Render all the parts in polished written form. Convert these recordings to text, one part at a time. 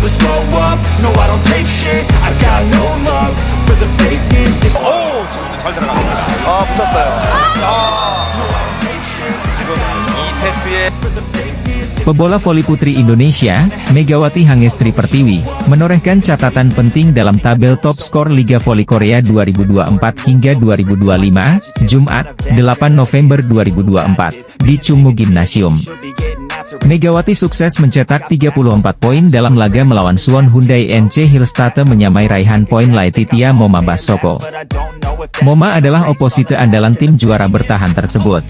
never slow up, no I don't take shit, I got no love for the fakeness. 오, 지금도 잘 들어갔습니다. 붙었어요. 지금 2세트에 Pebola voli putri Indonesia, Megawati Hangestri Pertiwi, menorehkan catatan penting dalam tabel top skor Liga Voli Korea 2024 hingga 2025, Jumat, 8 November 2024, di Chungmu Gymnasium. Megawati sukses mencetak 34 poin dalam laga melawan Suwon Hyundai NC Hillstate menyamai raihan poin Laetitia Moma Basoko. Moma adalah oposite andalan tim juara bertahan tersebut.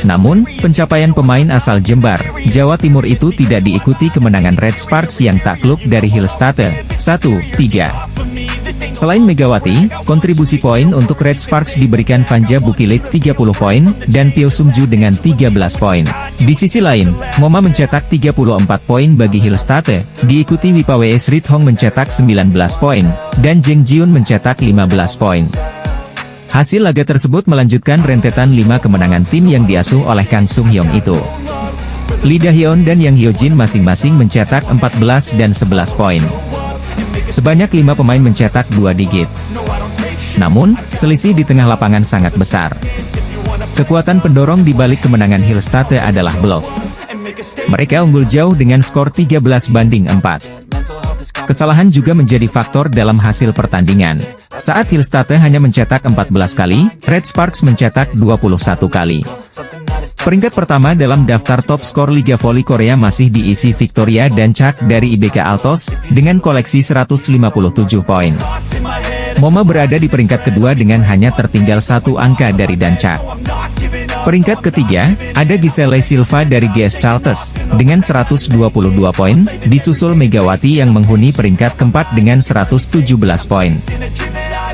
Namun, pencapaian pemain asal Jember, Jawa Timur itu tidak diikuti kemenangan Red Sparks yang takluk dari Hillstate, 1-3. Selain Megawati, kontribusi poin untuk Red Sparks diberikan Vanja Bukilit 30 poin, dan Pyo Sungju dengan 13 poin. Di sisi lain, Moma mencetak 34 poin bagi Hillstate, diikuti Wipawe Srithong mencetak 19 poin, dan Jeng Jiun mencetak 15 poin. Hasil laga tersebut melanjutkan rentetan 5 kemenangan tim yang diasuh oleh Kang Sung Hyong itu. Lee Da-hyun dan Yang Hyo-jin masing-masing mencetak 14 dan 11 poin. Sebanyak 5 pemain mencetak 2 digit. Namun, selisih di tengah lapangan sangat besar. Kekuatan pendorong di balik kemenangan Hillstate adalah blok. Mereka unggul jauh dengan skor 13-4. Kesalahan juga menjadi faktor dalam hasil pertandingan. Saat Hillstate hanya mencetak 14 kali, Red Sparks mencetak 21 kali. Peringkat pertama dalam daftar top skor Liga Voli Korea masih diisi Victoria Dancak dari IBK Altos, dengan koleksi 157 poin. Moma berada di peringkat kedua dengan hanya tertinggal 1 angka dari Dancak. Peringkat ketiga, ada Giselle Silva dari GS Charles, dengan 122 poin, disusul Megawati yang menghuni peringkat keempat dengan 117 poin.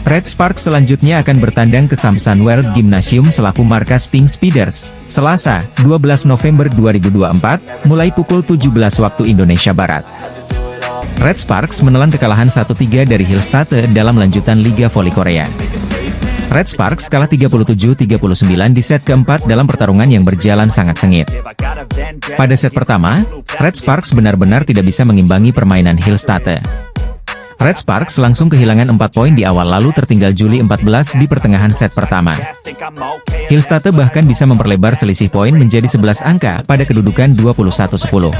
Red Sparks selanjutnya akan bertandang ke Samsan World Gymnasium selaku markas Pink Speeders, Selasa, 12 November 2024, mulai pukul 17 waktu Indonesia Barat. Red Sparks menelan kekalahan 1-3 dari Hillstate dalam lanjutan Liga Voli Korea. Red Sparks kalah 37-39 di set keempat dalam pertarungan yang berjalan sangat sengit. Pada set pertama, Red Sparks benar-benar tidak bisa mengimbangi permainan Hillstate. Red Sparks langsung kehilangan 4 poin di awal lalu tertinggal Juli 14 di pertengahan set pertama. Hillstate bahkan bisa memperlebar selisih poin menjadi 11 angka pada kedudukan 21-10.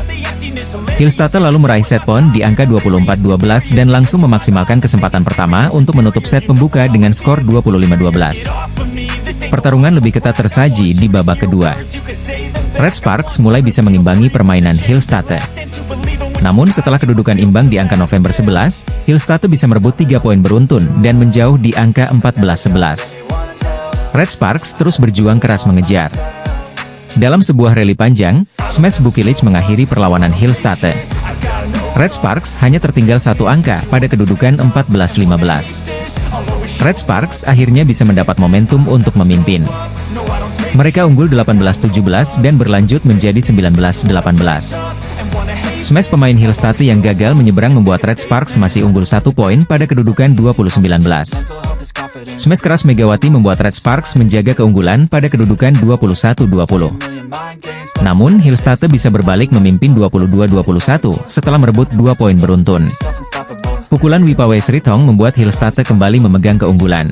Hillstate lalu meraih set poin di angka 24-12 dan langsung memaksimalkan kesempatan pertama untuk menutup set pembuka dengan skor 25-12. Pertarungan lebih ketat tersaji di babak kedua. Red Sparks mulai bisa mengimbangi permainan Hillstate. Namun setelah kedudukan imbang di angka November 11, Hillstate bisa merebut 3 poin beruntun dan menjauh di angka 14-11. Red Sparks terus berjuang keras mengejar. Dalam sebuah rally panjang, Smash Bukilich mengakhiri perlawanan Hillstate. Red Sparks hanya tertinggal 1 angka pada kedudukan 14-15. Red Sparks akhirnya bisa mendapat momentum untuk memimpin. Mereka unggul 18-17 dan berlanjut menjadi 19-18. Smash pemain Hillstate yang gagal menyeberang membuat Red Sparks masih unggul 1 poin pada kedudukan 20-19. Smash keras Megawati membuat Red Sparks menjaga keunggulan pada kedudukan 21-20. Namun Hillstate bisa berbalik memimpin 22-21 setelah merebut 2 poin beruntun. Pukulan Wipawe Srithong membuat Hillstate kembali memegang keunggulan.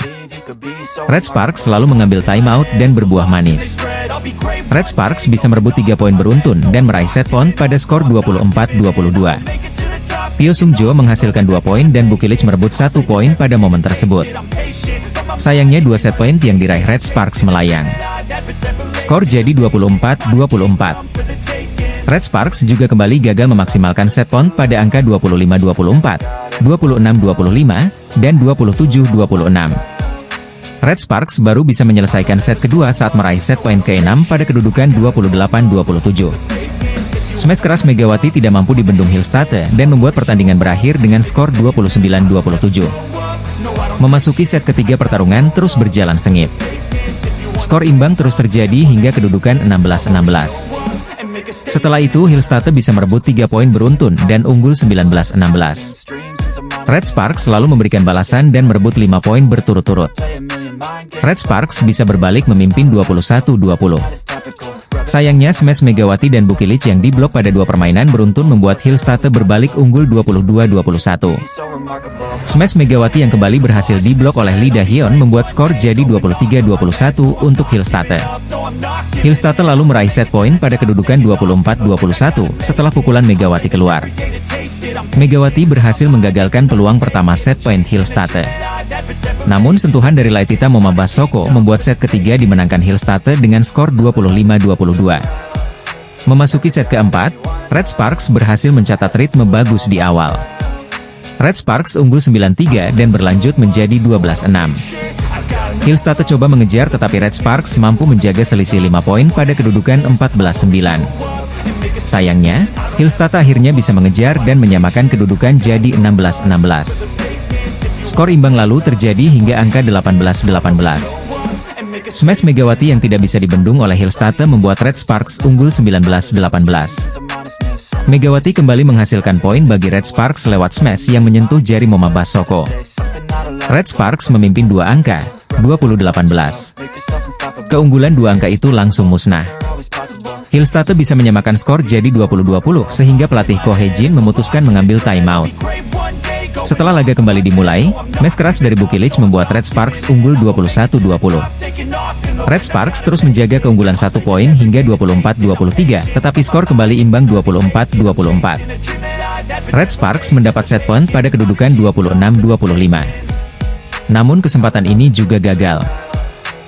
Red Sparks selalu mengambil timeout dan berbuah manis. Red Sparks bisa merebut 3 poin beruntun dan meraih set point pada skor 24-22. Pyo Sungjo menghasilkan 2 poin dan Bukilich merebut 1 poin pada momen tersebut. Sayangnya 2 set point yang diraih Red Sparks melayang. Skor jadi 24-24. Red Sparks juga kembali gagal memaksimalkan set point pada angka 25-24, 26-25, dan 27-26. Red Sparks baru bisa menyelesaikan set kedua saat meraih set poin ke-6 pada kedudukan 28-27. Smash keras Megawati tidak mampu dibendung Hillstate dan membuat pertandingan berakhir dengan skor 29-27. Memasuki set ketiga pertarungan terus berjalan sengit. Skor imbang terus terjadi hingga kedudukan 16-16. Setelah itu Hillstate bisa merebut 3 poin beruntun dan unggul 19-16. Red Sparks selalu memberikan balasan dan merebut 5 poin berturut-turut. Red Sparks bisa berbalik memimpin 21-20. Sayangnya smash Megawati dan Bukilic yang diblok pada dua permainan beruntun membuat Hillstate berbalik unggul 22-21. Smash Megawati yang kembali berhasil diblok oleh Lee Da-hyun membuat skor jadi 23-21 untuk Hillstate. Hillstate lalu meraih set point pada kedudukan 24-21 setelah pukulan Megawati keluar. Megawati berhasil menggagalkan peluang pertama set point Hillstate. Namun sentuhan dari Laetita Momabasoko membuat set ketiga dimenangkan Hillstate dengan skor 25-22. Memasuki set keempat, Red Sparks berhasil mencatat ritme bagus di awal. Red Sparks unggul 9-3 dan berlanjut menjadi 12-6. Hillstate coba mengejar tetapi Red Sparks mampu menjaga selisih 5 poin pada kedudukan 14-9. Sayangnya, Hillstate akhirnya bisa mengejar dan menyamakan kedudukan jadi 16-16. Skor imbang lalu terjadi hingga angka 18-18. Smash Megawati yang tidak bisa dibendung oleh Hillstate membuat Red Sparks unggul 19-18. Megawati kembali menghasilkan poin bagi Red Sparks lewat smash yang menyentuh jari Momabasoko. Red Sparks memimpin 2 angka, 20-18. Keunggulan 2 angka itu langsung musnah. Hillstate bisa menyamakan skor jadi 20-20 sehingga pelatih Ko Hae-jin memutuskan mengambil timeout. Setelah laga kembali dimulai, smash keras dari Bukilic membuat Red Sparks unggul 21-20. Red Sparks terus menjaga keunggulan 1 poin hingga 24-23, tetapi skor kembali imbang 24-24. Red Sparks mendapat set point pada kedudukan 26-25. Namun kesempatan ini juga gagal.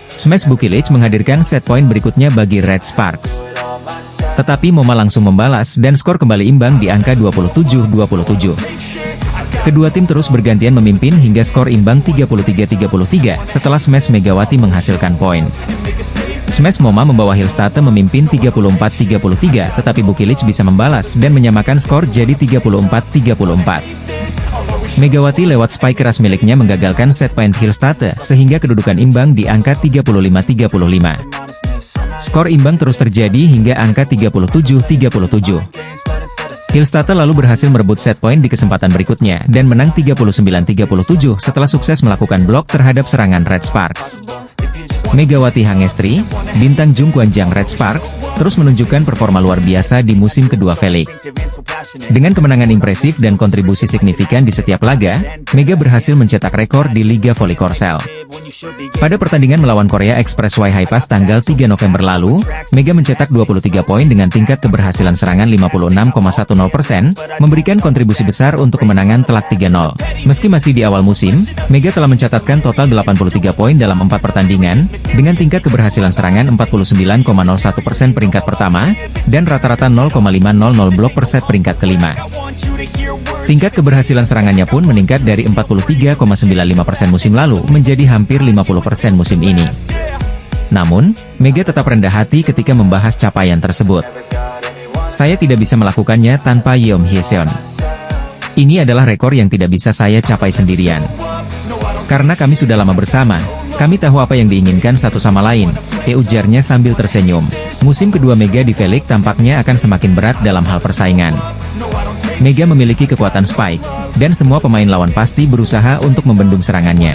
Smash Bukilic menghadirkan set point berikutnya bagi Red Sparks. Tetapi Moma langsung membalas dan skor kembali imbang di angka 27-27. Kedua tim terus bergantian memimpin hingga skor imbang 33-33 setelah smash Megawati menghasilkan poin. Smash Moma membawa Hillstate memimpin 34-33 tetapi Bukilic bisa membalas dan menyamakan skor jadi 34-34. Megawati lewat spike keras miliknya menggagalkan set point Hillstate sehingga kedudukan imbang di angka 35-35. Skor imbang terus terjadi hingga angka 37-37. Hillstate lalu berhasil merebut set point di kesempatan berikutnya dan menang 39-37 setelah sukses melakukan blok terhadap serangan Red Sparks. Megawati Hangestri, bintang Jungkwanjang Red Sparks, terus menunjukkan performa luar biasa di musim kedua V-League. Dengan kemenangan impresif dan kontribusi signifikan di setiap laga, Mega berhasil mencetak rekor di Liga Voli Korsel. Pada pertandingan melawan Korea Expressway Hypass tanggal 3 November lalu, Mega mencetak 23 poin dengan tingkat keberhasilan serangan 56,10%, memberikan kontribusi besar untuk kemenangan telak 3-0. Meski masih di awal musim, Mega telah mencatatkan total 83 poin dalam 4 pertandingan, dengan tingkat keberhasilan serangan 49,01% peringkat pertama, dan rata-rata 0,500 blok per set peringkat kelima. Tingkat keberhasilan serangannya pun meningkat dari 43,95% musim lalu menjadi hampir 50% musim ini. Namun, Mega tetap rendah hati ketika membahas capaian tersebut. Saya tidak bisa melakukannya tanpa Yeom Hyeseon. Ini adalah rekor yang tidak bisa saya capai sendirian. Karena kami sudah lama bersama, kami tahu apa yang diinginkan satu sama lain, ujarnya sambil tersenyum. Musim kedua Mega di V-League tampaknya akan semakin berat dalam hal persaingan. Mega memiliki kekuatan spike, dan semua pemain lawan pasti berusaha untuk membendung serangannya.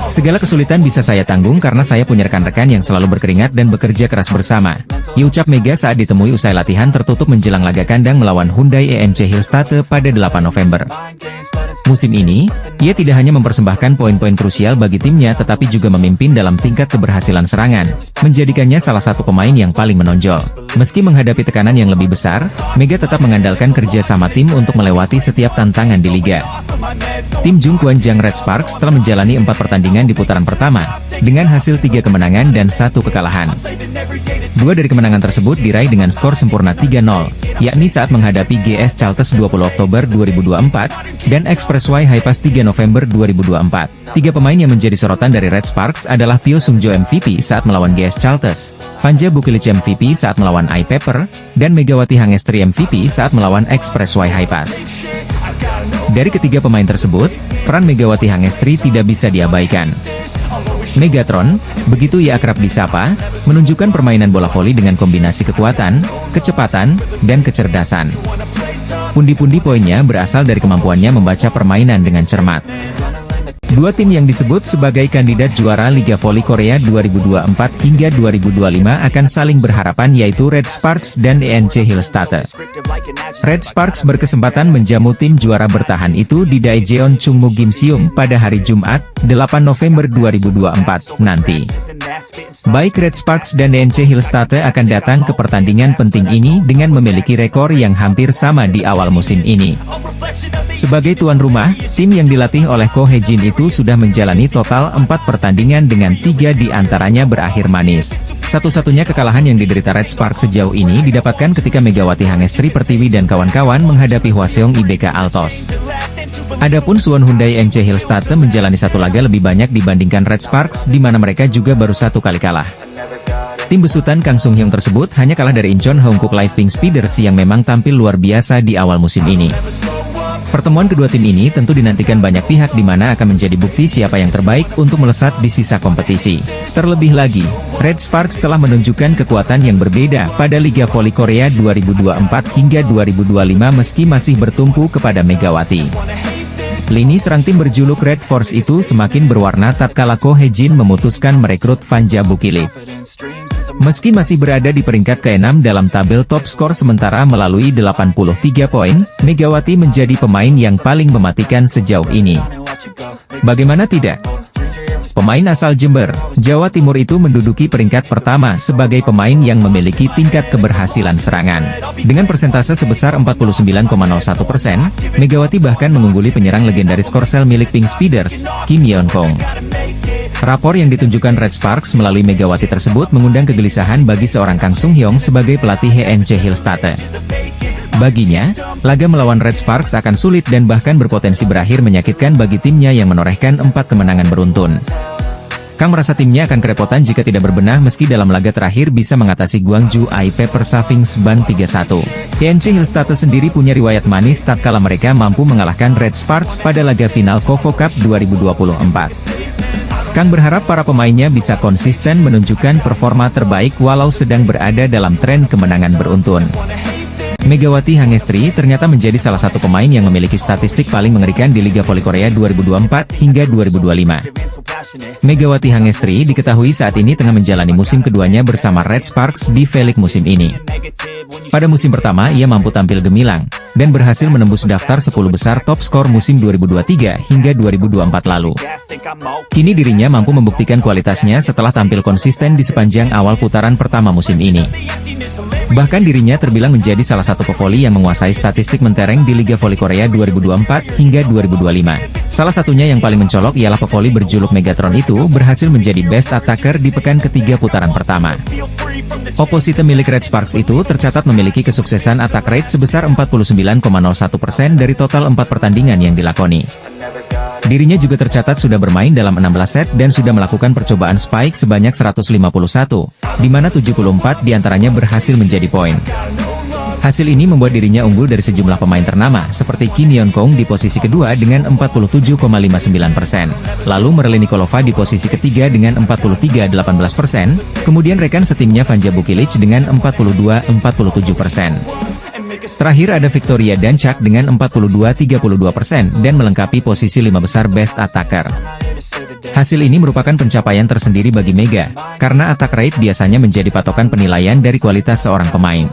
Segala kesulitan bisa saya tanggung karena saya punya rekan-rekan yang selalu berkeringat dan bekerja keras bersama, ucap Mega saat ditemui usai latihan tertutup menjelang laga kandang melawan Hyundai EMC Hillstate pada 8 November. Musim ini, ia tidak hanya mempersembahkan poin-poin krusial bagi timnya tetapi juga memimpin dalam tingkat keberhasilan serangan, menjadikannya salah satu pemain yang paling menonjol. Meski menghadapi tekanan yang lebih besar, Mega tetap mengandalkan kerja sama tim untuk melewati setiap tantangan di liga. Tim Jungkwanjang Red Sparks telah menjalani 4 pertandingan di putaran pertama, dengan hasil 3 kemenangan dan 1 kekalahan. 2 dari kemenangan tersebut diraih dengan skor sempurna 3-0, yakni saat menghadapi GS Chalters 20 Oktober 2024, dan Expressway Hypass 3 November 2024. 3 pemain yang menjadi sorotan dari Red Sparks adalah Pyo Sung-jo MVP saat melawan GS Chalters, Vanja Bukilic MVP saat melawan iPepper, dan Megawati Hangestri MVP saat melawan Expressway Hypass. Dari ketiga pemain tersebut, peran Megawati Hangestri tidak bisa diabaikan. Megatron, begitu ia akrab disapa, menunjukkan permainan bola voli dengan kombinasi kekuatan, kecepatan, dan kecerdasan. Pundi-pundi poinnya berasal dari kemampuannya membaca permainan dengan cermat. Dua tim yang disebut sebagai kandidat juara Liga Voli Korea 2024 hingga 2025 akan saling berhadapan, yaitu Red Sparks dan ENC Hillstatte. Red Sparks berkesempatan menjamu tim juara bertahan itu di Daejeon Chungmu Gymnasium pada hari Jumat, 8 November 2024 nanti. Baik Red Sparks dan ENC Hillstatte akan datang ke pertandingan penting ini dengan memiliki rekor yang hampir sama di awal musim ini. Sebagai tuan rumah, tim yang dilatih oleh Ko Hae-jin itu sudah menjalani total 4 pertandingan dengan 3 diantaranya berakhir manis. Satu-satunya kekalahan yang diderita Red Sparks sejauh ini didapatkan ketika Megawati Hangestri Pertiwi dan kawan-kawan menghadapi Hwaseong IBK Altos. Adapun Suwon Hyundai ENC Hillstatte menjalani 1 laga lebih banyak dibandingkan Red Sparks, di mana mereka juga baru 1 kali kalah. Tim besutan Kang Sung Hyung tersebut hanya kalah dari Incheon Hongkook Light Pink Speeders yang memang tampil luar biasa di awal musim ini. Pertemuan kedua tim ini tentu dinantikan banyak pihak, di mana akan menjadi bukti siapa yang terbaik untuk melesat di sisa kompetisi. Terlebih lagi, Red Sparks telah menunjukkan kekuatan yang berbeda pada Liga Voli Korea 2024 hingga 2025 meski masih bertumpu kepada Megawati. Lini serang tim berjuluk Red Force itu semakin berwarna tatkala Ko Hae-jin memutuskan merekrut Vanja Bukilip. Meski masih berada di peringkat ke-6 dalam tabel top skor sementara melalui 83 poin, Megawati menjadi pemain yang paling mematikan sejauh ini. Bagaimana tidak? Pemain asal Jember, Jawa Timur itu menduduki peringkat pertama sebagai pemain yang memiliki tingkat keberhasilan serangan. Dengan persentase sebesar 49,01%, Megawati bahkan mengungguli penyerang legendaris Korsel milik Pink Speeders, Kim Yeon-kong. Rapor yang ditunjukkan Red Sparks melalui Megawati tersebut mengundang kegelisahan bagi seorang Kang Sung Hyung sebagai pelatih ENC Hillstatte. Baginya, laga melawan Red Sparks akan sulit dan bahkan berpotensi berakhir menyakitkan bagi timnya yang menorehkan 4 kemenangan beruntun. Kang merasa timnya akan kerepotan jika tidak berbenah meski dalam laga terakhir bisa mengatasi Gwangju IP Persaving Sban 3-1. ENC Hillstatte sendiri punya riwayat manis tatkala mereka mampu mengalahkan Red Sparks pada laga final KOFO Cup 2024. Kang berharap para pemainnya bisa konsisten menunjukkan performa terbaik walau sedang berada dalam tren kemenangan beruntun. Megawati Hangestri ternyata menjadi salah satu pemain yang memiliki statistik paling mengerikan di Liga Voli Korea 2024 hingga 2025. Megawati Hangestri diketahui saat ini tengah menjalani musim keduanya bersama Red Sparks di V-League musim ini. Pada musim pertama ia mampu tampil gemilang, dan berhasil menembus daftar 10 besar top skor musim 2023 hingga 2024 lalu. Kini dirinya mampu membuktikan kualitasnya setelah tampil konsisten di sepanjang awal putaran pertama musim ini. Bahkan dirinya terbilang menjadi salah satu pevoli yang menguasai statistik mentereng di Liga Voli Korea 2024 hingga 2025. Salah satunya yang paling mencolok ialah pevoli berjuluk Megatron itu berhasil menjadi best attacker di pekan ketiga putaran pertama. Oposite milik Red Sparks itu tercatat memiliki kesuksesan attack rate sebesar 49,01% dari total 4 pertandingan yang dilakoni. Dirinya juga tercatat sudah bermain dalam 16 set dan sudah melakukan percobaan spike sebanyak 151, di mana 74 diantaranya berhasil menjadi poin. Hasil ini membuat dirinya unggul dari sejumlah pemain ternama, seperti Kim Yeon-kong di posisi kedua dengan 47,59%, lalu Merlin Nikolova di posisi ketiga dengan 43,18%, kemudian rekan setimnya Vanja Bukilic dengan 42,47%. Terakhir ada Victoria Danchak dengan 42,32% dan melengkapi posisi 5 besar Best Attacker. Hasil ini merupakan pencapaian tersendiri bagi Mega, karena attack rate biasanya menjadi patokan penilaian dari kualitas seorang pemain.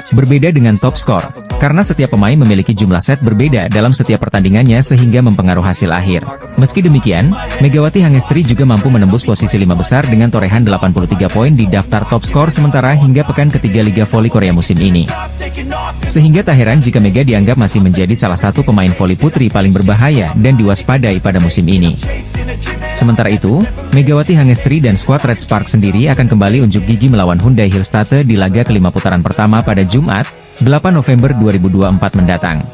Berbeda dengan top skor, karena setiap pemain memiliki jumlah set berbeda dalam setiap pertandingannya sehingga mempengaruhi hasil akhir. Meski demikian, Megawati Hangestri juga mampu menembus posisi 5 besar dengan torehan 83 poin di daftar top skor sementara hingga pekan ketiga Liga Voli Korea musim ini. Sehingga tak heran jika Mega dianggap masih menjadi salah satu pemain voli putri paling berbahaya dan diwaspadai pada musim ini. Sementara itu, Megawati Hangestri dan skuad Red Sparks sendiri akan kembali unjuk gigi melawan Hyundai Hillstatte di laga kelima putaran pertama pada Jumat, 8 November 2024 mendatang.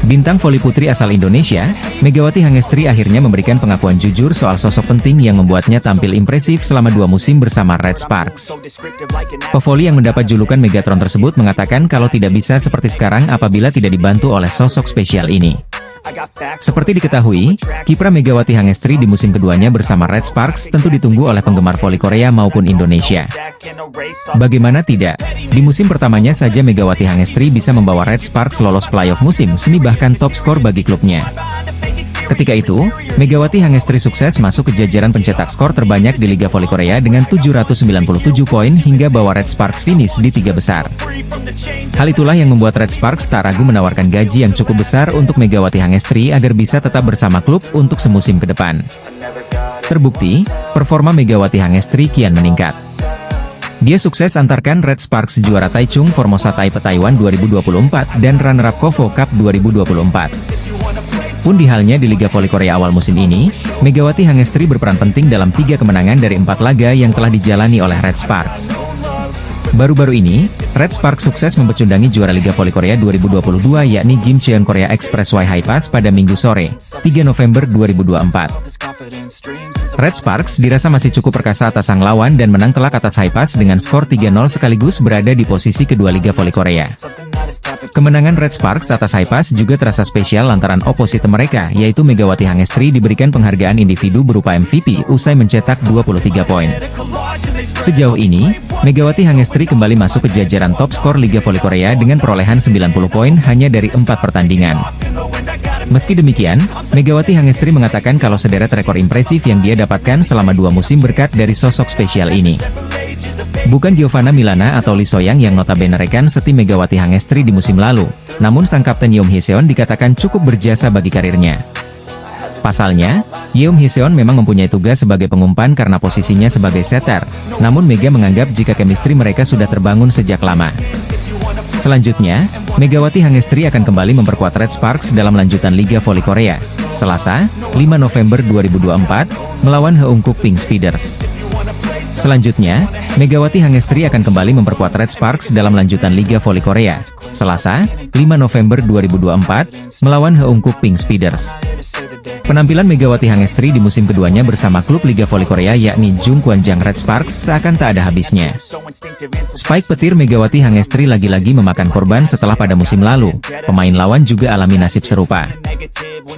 Bintang voli putri asal Indonesia, Megawati Hangestri akhirnya memberikan pengakuan jujur soal sosok penting yang membuatnya tampil impresif selama 2 musim bersama Red Sparks. Pevoli yang mendapat julukan Megatron tersebut mengatakan kalau tidak bisa seperti sekarang apabila tidak dibantu oleh sosok spesial ini. Seperti diketahui, kiprah Megawati Hangestri di musim keduanya bersama Red Sparks tentu ditunggu oleh penggemar voli Korea maupun Indonesia. Bagaimana tidak, di musim pertamanya saja Megawati Hangestri bisa membawa Red Sparks lolos playoff musim semi bahkan top skor bagi klubnya. Ketika itu, Megawati Hangestri sukses masuk ke jajaran pencetak skor terbanyak di Liga Voli Korea dengan 797 poin hingga bawa Red Sparks finish di 3 besar. Hal itulah yang membuat Red Sparks tak ragu menawarkan gaji yang cukup besar untuk Megawati Hangestri agar bisa tetap bersama klub untuk semusim ke depan. Terbukti, performa Megawati Hangestri kian meningkat. Dia sukses antarkan Red Sparks juara Taichung Formosa Taipei Taiwan 2024 dan runner-up KOFO Cup 2024. Pun di halnya di Liga Voli Korea awal musim ini, Megawati Hangestri berperan penting dalam 3 kemenangan dari 4 laga yang telah dijalani oleh Red Sparks. Baru-baru ini, Red Sparks sukses mempecundangi juara Liga Voli Korea 2022 yakni Gimcheon Korea Expressway High-Pass pada Minggu sore, 3 November 2024. Red Sparks dirasa masih cukup perkasa atas sang lawan dan menang telak atas High-Pass dengan skor 3-0 sekaligus berada di posisi kedua Liga Voli Korea. Kemenangan Red Sparks atas High-Pass juga terasa spesial lantaran oposite mereka yaitu Megawati Hangestri diberikan penghargaan individu berupa MVP usai mencetak 23 poin. Sejauh ini, Megawati Hangestri kembali masuk ke jajaran top skor Liga Voli Korea dengan perolehan 90 poin hanya dari 4 pertandingan. Meski demikian, Megawati Hangestri mengatakan kalau sederet rekor impresif yang dia dapatkan selama 2 musim berkat dari sosok spesial ini. Bukan Giovanna Milana atau Lee Soyang yang notabene rekan setim Megawati Hangestri di musim lalu, namun sang kapten Yeom Hee-seon dikatakan cukup berjasa bagi karirnya. Pasalnya, Yeom Hee-seon memang mempunyai tugas sebagai pengumpan karena posisinya sebagai setter, namun Mega menganggap jika chemistry mereka sudah terbangun sejak lama. Selanjutnya, Megawati Hangestri akan kembali memperkuat Red Sparks dalam lanjutan Liga Voli Korea, Selasa, 5 November 2024, melawan Heungkuk Pink Speeders. Selanjutnya, Megawati Hangestri akan kembali memperkuat Red Sparks dalam lanjutan Liga Voli Korea, Selasa, 5 November 2024, melawan Heungkuk Pink Speeders. Penampilan Megawati Hangestri di musim keduanya bersama klub Liga Voli Korea yakni Jungkwanjang Red Sparks seakan tak ada habisnya. Spike petir Megawati Hangestri lagi-lagi memakan korban setelah pada musim lalu, pemain lawan juga alami nasib serupa.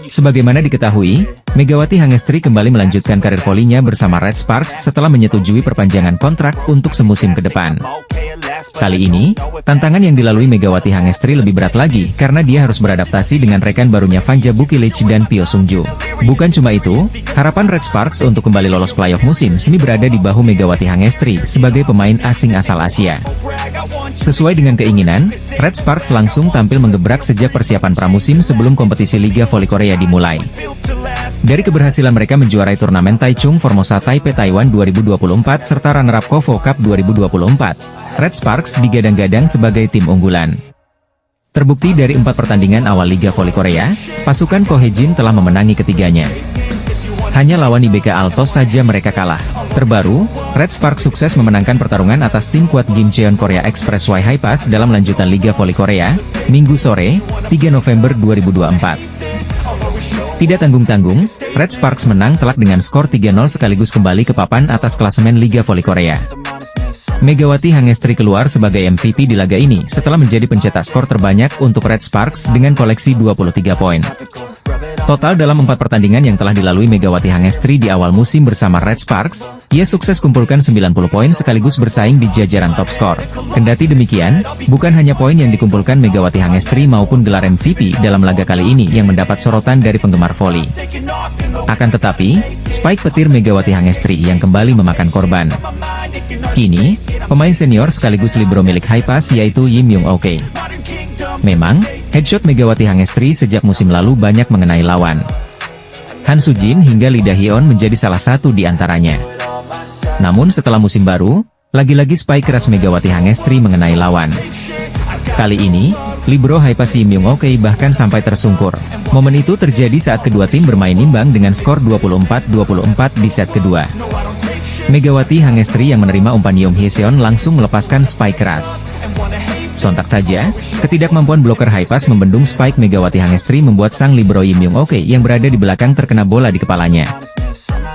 Sebagaimana diketahui, Megawati Hangestri kembali melanjutkan karir volinya bersama Red Sparks setelah menyetujui perpanjangan kontrak untuk semusim ke depan. Kali ini, tantangan yang dilalui Megawati Hangestri lebih berat lagi karena dia harus beradaptasi dengan rekan barunya Vanja Bukilic dan Pyo Sungju. Bukan cuma itu, harapan Red Sparks untuk kembali lolos playoff musim sini berada di bahu Megawati Hangestri sebagai pemain asing asal Asia. Sesuai dengan keinginan, Red Sparks langsung tampil menggebrak sejak persiapan pramusim sebelum kompetisi Liga Voli Korea dimulai. Dari keberhasilan mereka menjuarai turnamen Taichung Formosa Taipei Taiwan 2024 serta runner-up KOFO Cup 2024, Red Sparks digadang-gadang sebagai tim unggulan. Terbukti dari 4 pertandingan awal Liga Voli Korea, pasukan Ko Hee-jin telah memenangi ketiganya. Hanya lawan IBK Altos saja mereka kalah. Terbaru, Red Sparks sukses memenangkan pertarungan atas tim kuat Gimcheon Korea Expressway High-Pass dalam lanjutan Liga Voli Korea, Minggu sore, 3 November 2024. Tidak tanggung-tanggung, Red Sparks menang telak dengan skor 3-0 sekaligus kembali ke papan atas klasemen Liga Voli Korea. Megawati Hangestri keluar sebagai MVP di laga ini setelah menjadi pencetak skor terbanyak untuk Red Sparks dengan koleksi 23 poin. Total dalam 4 pertandingan yang telah dilalui Megawati Hangestri di awal musim bersama Red Sparks, ia sukses kumpulkan 90 poin sekaligus bersaing di jajaran top skor. Kendati demikian, bukan hanya poin yang dikumpulkan Megawati Hangestri maupun gelar MVP dalam laga kali ini yang mendapat sorotan dari penggemar voli. Akan tetapi, Spike petir Megawati Hangestri yang kembali memakan korban. Kini, pemain senior sekaligus libero milik High-Pass yaitu Lee Myung-ok. Memang, headshot Megawati Hangestri sejak musim lalu banyak mengenai lawan. Han Soo-jin hingga Lee Da-hyeon menjadi salah satu di antaranya. Namun setelah musim baru, lagi-lagi spike keras Megawati Hangestri mengenai lawan. Kali ini, libero High-Pass Lee Myung-ok bahkan sampai tersungkur. Momen itu terjadi saat kedua tim bermain imbang dengan skor 24-24 di set kedua. Megawati Hangestri yang menerima umpan Yeom Hee-seon langsung melepaskan spike keras. Sontak saja, ketidakmampuan bloker High-Pass membendung spike Megawati Hangestri membuat sang libero Lee Myung-ok yang berada di belakang terkena bola di kepalanya.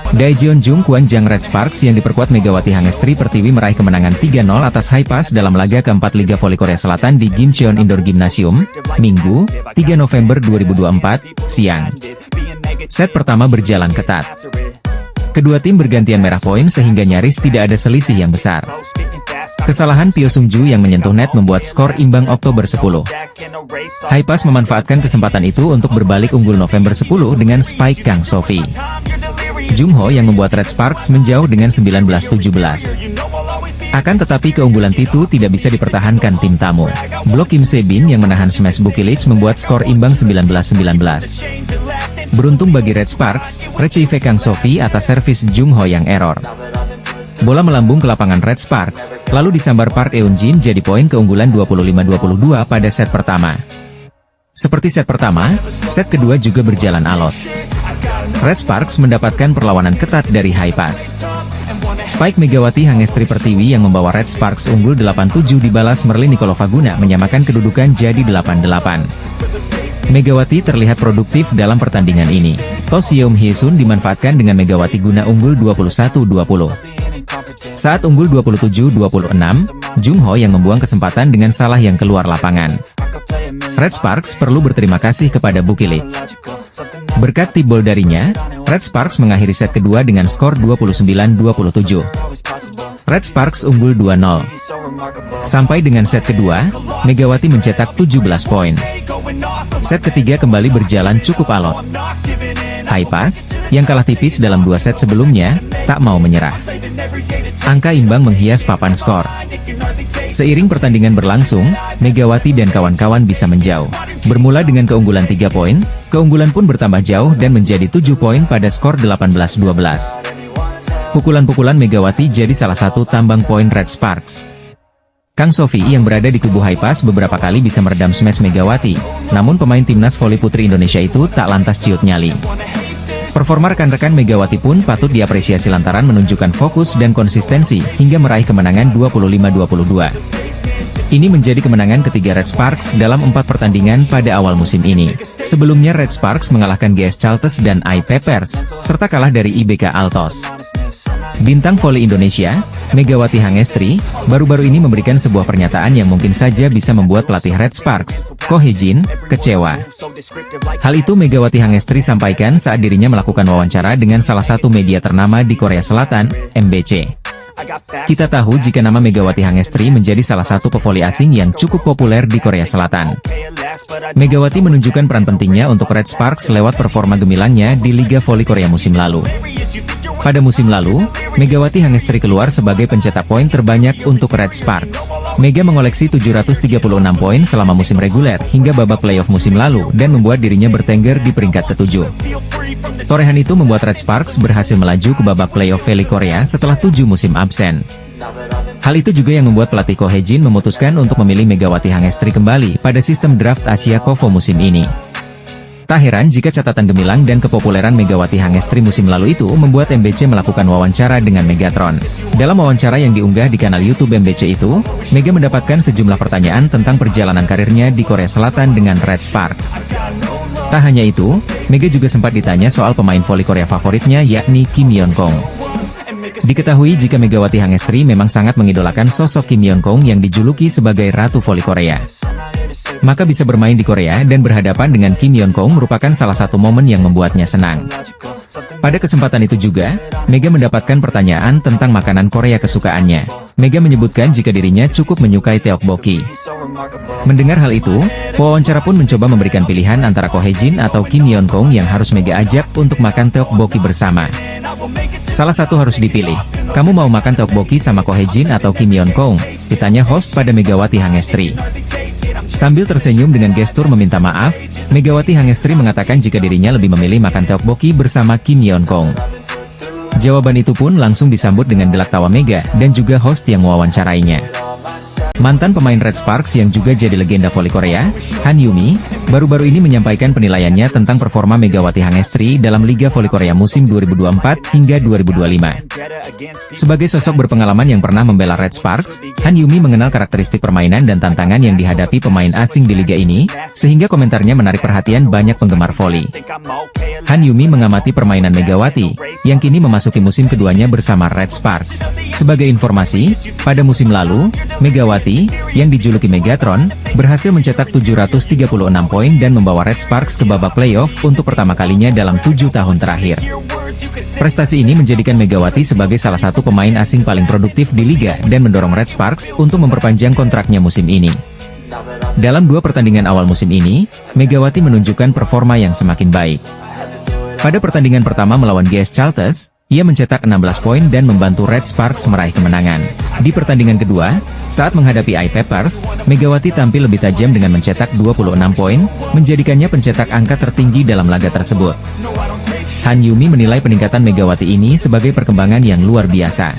Daejeon Jungkwanjang Red Sparks yang diperkuat Megawati Hangestri Pertiwi meraih kemenangan 3-0 atas High-Pass dalam laga keempat Liga Voli Korea Selatan di Gimcheon Indoor Gymnasium, Minggu, 3 November 2024, siang. Set pertama berjalan ketat. Kedua tim bergantian merah poin sehingga nyaris tidak ada selisih yang besar. Kesalahan Pyo Sung-ju yang menyentuh net membuat skor imbang Oktober 10. Haipas memanfaatkan kesempatan itu untuk berbalik unggul November 10 dengan spike Kang So-fi. Jungho yang membuat Red Sparks menjauh dengan 19-17. Akan tetapi keunggulan Titu tidak bisa dipertahankan tim tamu. Blok Kim Se-bin yang menahan smash Bukilich membuat skor imbang 19-19. Beruntung bagi Red Sparks, retrieve Kang So-fi atas servis Jungho yang error. Bola melambung ke lapangan Red Sparks, lalu disambar Park Eun-jin jadi poin keunggulan 25-22 pada set pertama. Seperti set pertama, set kedua juga berjalan alot. Red Sparks mendapatkan perlawanan ketat dari Haipas. Spike Megawati Hangestri Pertiwi yang membawa Red Sparks unggul 8-7 dibalas Merlin Nicolovaguna menyamakan kedudukan jadi 8-8. Megawati terlihat produktif dalam pertandingan ini. To Seom Hye-sun dimanfaatkan dengan Megawati guna unggul 21-20. Saat unggul 27-26, Jungho yang membuang kesempatan dengan salah yang keluar lapangan. Red Sparks perlu berterima kasih kepada Bukilich. Berkat tip-ball darinya, Red Sparks mengakhiri set kedua dengan skor 29-27. Red Sparks unggul 2-0. Sampai dengan set kedua, Megawati mencetak 17 poin. Set ketiga kembali berjalan cukup alot. Haipas, yang kalah tipis dalam 2 set sebelumnya, tak mau menyerah. Angka imbang menghias papan skor. Seiring pertandingan berlangsung, Megawati dan kawan-kawan bisa menjauh. Bermula dengan keunggulan 3 poin, keunggulan pun bertambah jauh dan menjadi 7 poin pada skor 18-12. Pukulan-pukulan Megawati jadi salah satu tambang poin Red Sparks. Kang So-fi yang berada di kubu Haipas beberapa kali bisa meredam smash Megawati, namun pemain timnas voli putri Indonesia itu tak lantas ciut nyali. Performa rekan-rekan Megawati pun patut diapresiasi lantaran menunjukkan fokus dan konsistensi hingga meraih kemenangan 25-22. Ini menjadi kemenangan ketiga Red Sparks dalam 4 pertandingan pada awal musim ini. Sebelumnya Red Sparks mengalahkan GS Chalters dan AI Peppers, serta kalah dari IBK Altos. Bintang voli Indonesia, Megawati Hangestri, baru-baru ini memberikan sebuah pernyataan yang mungkin saja bisa membuat pelatih Red Sparks, Ko Hye-jin, kecewa. Hal itu Megawati Hangestri sampaikan saat dirinya melakukan wawancara dengan salah satu media ternama di Korea Selatan, MBC. Kita tahu jika nama Megawati Hangestri menjadi salah satu pevoli asing yang cukup populer di Korea Selatan. Megawati menunjukkan peran pentingnya untuk Red Sparks lewat performa gemilangnya di Liga Voli Korea musim lalu. Pada musim lalu, Megawati Hangestri keluar sebagai pencetak poin terbanyak untuk Red Sparks. Mega mengoleksi 736 poin selama musim reguler hingga babak playoff musim lalu dan membuat dirinya bertengger di peringkat ke-7. Torehan itu membuat Red Sparks berhasil melaju ke babak playoff Voli Korea setelah 7 musim absen. Hal itu juga yang membuat pelatih Ko Hye-jin memutuskan untuk memilih Megawati Hangestri kembali pada sistem draft Asia Kovo musim ini. Tak heran jika catatan gemilang dan kepopuleran Megawati Hangestri musim lalu itu membuat MBC melakukan wawancara dengan Megatron. Dalam wawancara yang diunggah di kanal YouTube MBC itu, Mega mendapatkan sejumlah pertanyaan tentang perjalanan karirnya di Korea Selatan dengan Red Sparks. Tak hanya itu, Mega juga sempat ditanya soal pemain voli Korea favoritnya yakni Kim Yeon-kong. Diketahui jika Megawati Hangestri memang sangat mengidolakan sosok Kim Yeon-kong yang dijuluki sebagai Ratu Voli Korea. Maka bisa bermain di Korea dan berhadapan dengan Kim Yeon-kong merupakan salah satu momen yang membuatnya senang. Pada kesempatan itu juga, Mega mendapatkan pertanyaan tentang makanan Korea kesukaannya. Mega menyebutkan jika dirinya cukup menyukai tteokbokki. Mendengar hal itu, pewawancara pun mencoba memberikan pilihan antara Ko Hye-jin atau Kim Yeon-kong yang harus Mega ajak untuk makan tteokbokki bersama. Salah satu harus dipilih. Kamu mau makan tteokbokki sama Ko Hye-jin atau Kim Yeon-kong? Ditanya host pada Megawati Hangestri. Sambil tersenyum dengan gestur meminta maaf, Megawati Hangestri mengatakan jika dirinya lebih memilih makan tteokbokki bersama Kim Yeon-kong. Jawaban itu pun langsung disambut dengan gelak tawa Mega dan juga host yang mewawancarainya. Mantan pemain Red Sparks yang juga jadi legenda voli Korea, Han Yumi, baru-baru ini menyampaikan penilaiannya tentang performa Megawati Hangestri dalam Liga Voli Korea musim 2024 hingga 2025. Sebagai sosok berpengalaman yang pernah membela Red Sparks, Han Yumi mengenal karakteristik permainan dan tantangan yang dihadapi pemain asing di liga ini, sehingga komentarnya menarik perhatian banyak penggemar voli. Han Yumi mengamati permainan Megawati, yang kini memasuki musim keduanya bersama Red Sparks. Sebagai informasi, pada musim lalu, Megawati Megawati, yang dijuluki Megatron, berhasil mencetak 736 poin dan membawa Red Sparks ke babak playoff untuk pertama kalinya dalam 7 tahun terakhir. Prestasi ini menjadikan Megawati sebagai salah satu pemain asing paling produktif di liga dan mendorong Red Sparks untuk memperpanjang kontraknya musim ini. Dalam 2 pertandingan awal musim ini, Megawati menunjukkan performa yang semakin baik. Pada pertandingan pertama melawan GS Chalters, ia mencetak 16 poin dan membantu Red Sparks meraih kemenangan. Di pertandingan kedua, saat menghadapi I-Peppers, Megawati tampil lebih tajam dengan mencetak 26 poin, menjadikannya pencetak angka tertinggi dalam laga tersebut. Han Yumi menilai peningkatan Megawati ini sebagai perkembangan yang luar biasa.